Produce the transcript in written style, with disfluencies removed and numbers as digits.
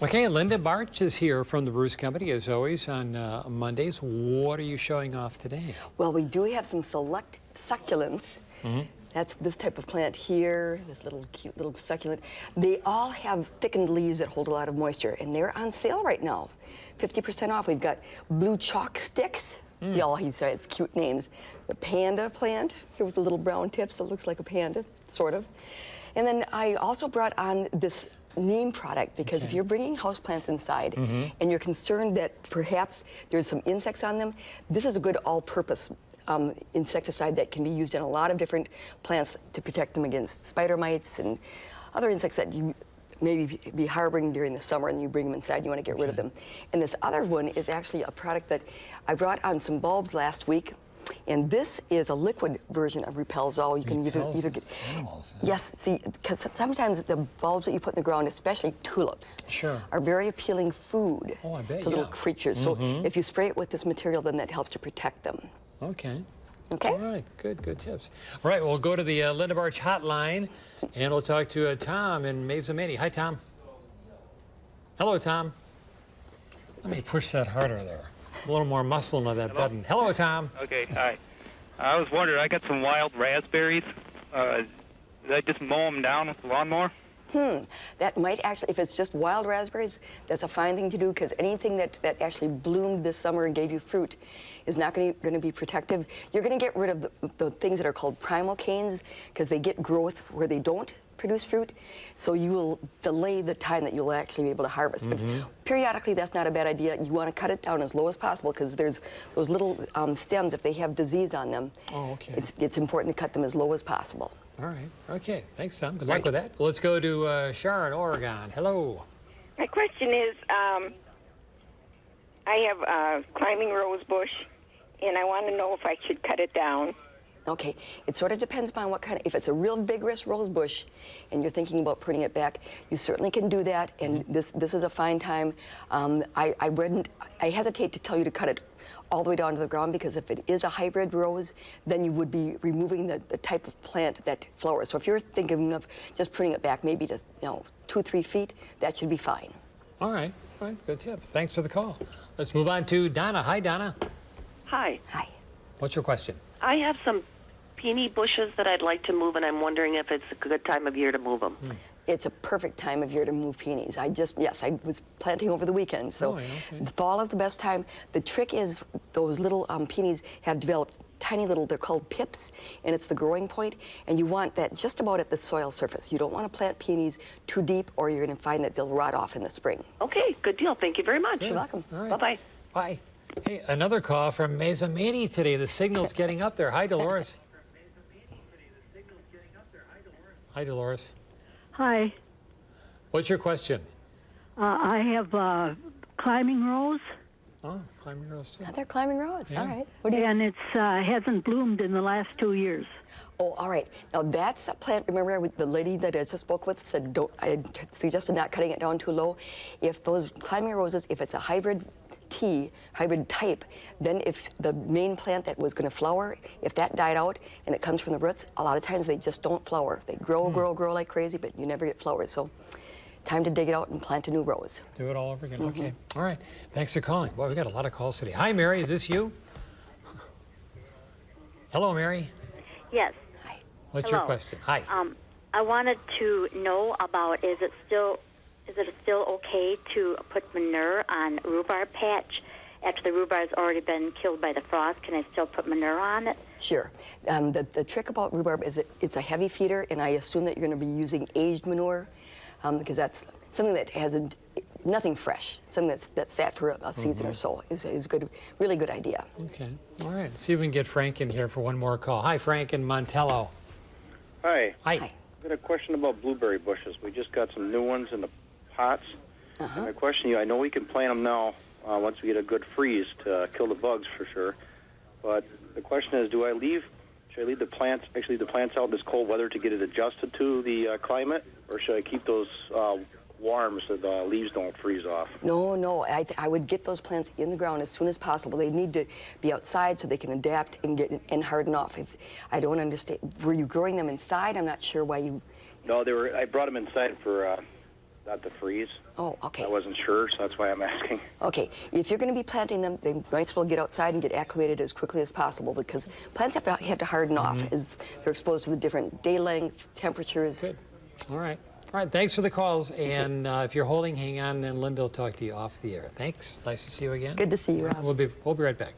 Okay, Linda Barcz is here from the Barcz Company, as always, on Mondays. What are you showing off today? Well, we do have some select succulents. That's this type of plant here, this little cute little succulent. They all have thickened leaves that hold a lot of moisture, and they're on sale right now. 50% off. We've got blue chalk sticks. Y'all, he says cute names. The panda plant, here with the little brown tips that looks like a panda, sort of. And then I also brought on this neem product because if you're bringing houseplants inside and you're concerned that perhaps there's some insects on them, this is a good all-purpose insecticide that can be used in a lot of different plants to protect them against spider mites and other insects that you maybe be harboring during the summer, and you bring them inside and you want to get rid of them. And this other one is actually a product that I brought on some bulbs last week. And this is a liquid version of Repels-All. You can either get animals. Yes, see, because sometimes the bulbs that you put in the ground, especially tulips, are very appealing food to little creatures. So if you spray it with this material, then that helps to protect them. Okay. Okay. All right, good tips. All right, we'll go to the Linda Barcz hotline, and we'll talk to Tom in Mesa Mini. Hi, Tom. Hello, Tom. Let me push that harder there. A little more muscle into that button. Hello, Tom. Okay, hi. I was wondering, I got some wild raspberries. Did I just mow them down with the lawnmower? That might actually, if it's just wild raspberries, that's a fine thing to do, because anything that actually bloomed this summer and gave you fruit is not going to be protective. You're going to get rid of the things that are called primal canes, because they get growth where they don't produce fruit, so you will delay the time that you'll actually be able to harvest. But periodically, that's not a bad idea. You want to cut it down as low as possible, because there's those little stems, if they have disease on them, it's important to cut them as low as possible. All right. Okay. Thanks, Tom. Good luck with that. Let's go to Sharon, Oregon. Hello. My question is, I have a climbing rose bush, and I want to know if I should cut it down. Okay, it sort of depends upon what kind of, if it's a real vigorous rose bush and you're thinking about pruning it back, you certainly can do that, and this is a fine time. I hesitate to tell you to cut it all the way down to the ground, because if it is a hybrid rose, then you would be removing the type of plant that flowers. So if you're thinking of just pruning it back maybe to 2-3 feet, that should be fine. All right, good tips. Thanks for the call. Let's move on to Donna. Hi, Donna. Hi. Hi. What's your question? I have some peony bushes that I'd like to move, and I'm wondering if it's a good time of year to move them. It's a perfect time of year to move peonies. I was planting over the weekend, so the fall is the best time. The trick is those little peonies have developed tiny little, they're called pips, and it's the growing point, and you want that just about at the soil surface. You don't want to plant peonies too deep, or you're going to find that they'll rot off in the spring. Okay, good deal. Thank you very much. You're welcome. All right. Bye-bye. Bye. Hey, another call from Mesa Mini today. The signal's getting up there. Hi, Dolores. Hi, Dolores. Hi. What's your question? I have climbing rose. Oh, climbing rose too. Another climbing rose. Yeah. All right. What do you? And it hasn't bloomed in the last 2 years. Oh, all right. Now that's a plant. Remember, the lady that I just spoke with said I suggested not cutting it down too low. If those climbing roses, if it's a hybrid type, then if the main plant that was going to flower, if that died out and it comes from the roots, a lot of times they just don't flower. They grow like crazy, but you never get flowers. So time to dig it out and plant a new rose. Do it all over again. Okay. All right. Thanks for calling. Boy, we got a lot of calls today. Hi, Mary. Is this you? Hello, Mary. Yes. Hi. What's your question? Hi. I wanted to know about, is it still okay to put manure on rhubarb patch after the rhubarb's already been killed by the frost? Can I still put manure on it? Sure. The trick about rhubarb is it's a heavy feeder, and I assume that you're going to be using aged manure, because that's something that has nothing fresh. Something that's sat for a season or so is good, really good idea. Okay. All right. See if we can get Frank in here for one more call. Hi, Frank in Montello. Hi. Hi. Hi. I've got a question about blueberry bushes. We just got some new ones in the pots. And my question to you, I know we can plant them now once we get a good freeze to kill the bugs for sure. But the question is, should I leave the plants out in this cold weather to get it adjusted to the climate, or should I keep those warm so the leaves don't freeze off? No, I would get those plants in the ground as soon as possible. They need to be outside so they can adapt and harden off. I don't understand. Were you growing them inside? I'm not sure why you... No, I brought them inside for not to freeze. Oh, okay. I wasn't sure, so that's why I'm asking. Okay, if you're going to be planting them, they might as well get outside and get acclimated as quickly as possible because plants have to harden off as they're exposed to the different day length, temperatures. Good. All right. All right, thanks for the calls. And if you're holding, hang on, and Linda will talk to you off the air. Thanks. Nice to see you again. Good to see you, Rob. We'll be right back.